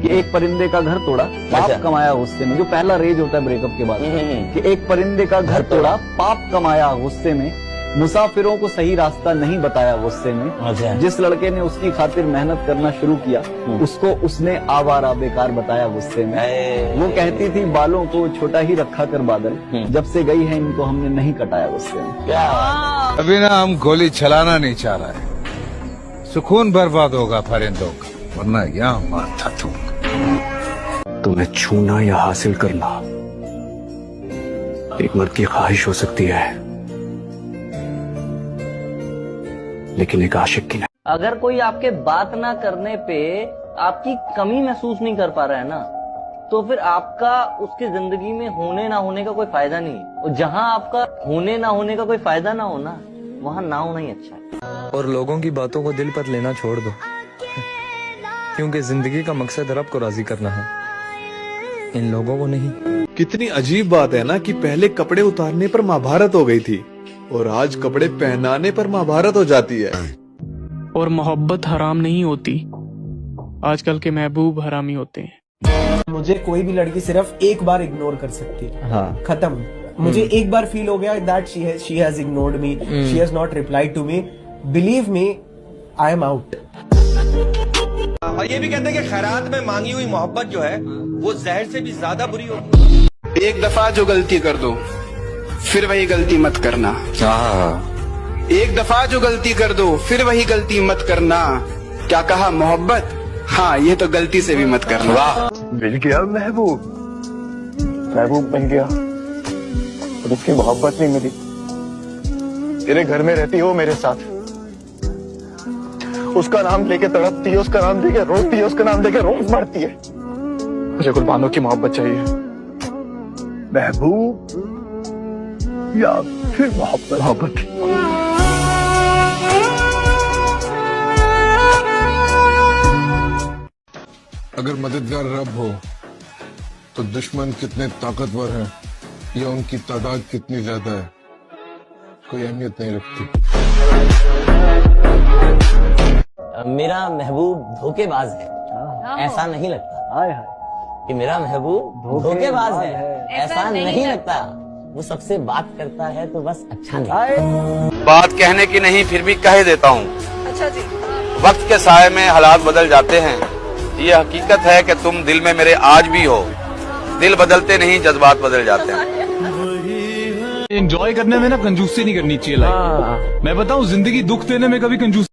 कि एक परिंदे का घर तोड़ा, पाप कमाया गुस्से में। जो पहला रेज होता है ब्रेकअप के बाद, कि एक परिंदे का घर तोड़ा, पाप कमाया गुस्से में, मुसाफिरों को सही रास्ता नहीं बताया गुस्से में। जिस लड़के ने उसकी खातिर मेहनत करना शुरू किया, उसको उसने आवारा बेकार बताया गुस्से में। वो कहती थी बालों को छोटा ही रखा कर बादल, जब से गई है इनको हमने नहीं कटाया गुस्से में। अभी ना हम गोली चलाना नहीं चाह रहा है, सुकून बर्बाद होगा परिंदों का, वरना यहाँ मारता तू। तुम्हें छूना या हासिल करना एक मर्द की ख्वाहिश हो सकती है, लेकिन एक आशिक की नहीं। अगर कोई आपके बात ना करने पे आपकी कमी महसूस नहीं कर पा रहा है ना, तो फिर आपका उसकी जिंदगी में होने ना होने का कोई फायदा नहीं है। और जहां आपका होने ना होने का कोई फायदा ना हो ना, वहां ना होना ही अच्छा है। और लोगों की बातों को दिल पर लेना छोड़ दो, क्योंकि जिंदगी का मकसद रब को राजी करना है, इन लोगों को नहीं। कितनी अजीब बात है ना कि पहले कपड़े उतारने पर महाभारत हो गई थी और आज कपड़े पहनाने पर महाभारत हो जाती है। और मोहब्बत हराम नहीं होती, आजकल के महबूब हरामी होते हैं। मुझे कोई भी लड़की सिर्फ एक बार इग्नोर कर सकती है, हाँ। खत्म। मुझे एक बार फील हो गया that she has ignored me, she has not replied to me, believe me, I am out. और ये भी कहते हैं कि खैरात में मांगी हुई मोहब्बत जो है वो जहर से भी ज्यादा बुरी होती है। एक दफा जो गलती कर दो फिर वही गलती मत करना। एक दफा जो गलती कर दो फिर वही गलती मत करना। क्या कहा मोहब्बत? हाँ, ये तो गलती से भी मत करना। मिल गया महबूब, महबूब बन गया और उसकी मोहब्बत नहीं मिली। तेरे घर में रहती हो मेरे साथ, उसका नाम लेके तड़पती है, उसका नाम लेके रोती है, उसका नाम लेके रोज मरती है। मुझे कुर्बानों की मोहब्बत चाहिए, महबूब या फिर मोहब्बत। अगर मददगार रब हो तो दुश्मन कितने ताकतवर हैं या उनकी तादाद कितनी ज्यादा है कोई अहमियत नहीं रखती। मेरा महबूब धोखेबाज है, ऐसा नहीं लगता। कि मेरा महबूब धोखेबाज है, ऐसा नहीं लगता। वो सबसे बात करता है तो बस अच्छा नहीं। बात कहने की नहीं फिर भी कह देता हूँ। अच्छा जी। वक्त के साए में हालात बदल जाते हैं, ये हकीकत है कि तुम दिल में मेरे आज भी हो। दिल बदलते नहीं, जज्बात बदल जाते हैं। एंजॉय करने में ना कंजूसी नहीं करनी चाहिए लाइफ। मैं बताऊं, जिंदगी दुख देने में कभी कंजूसी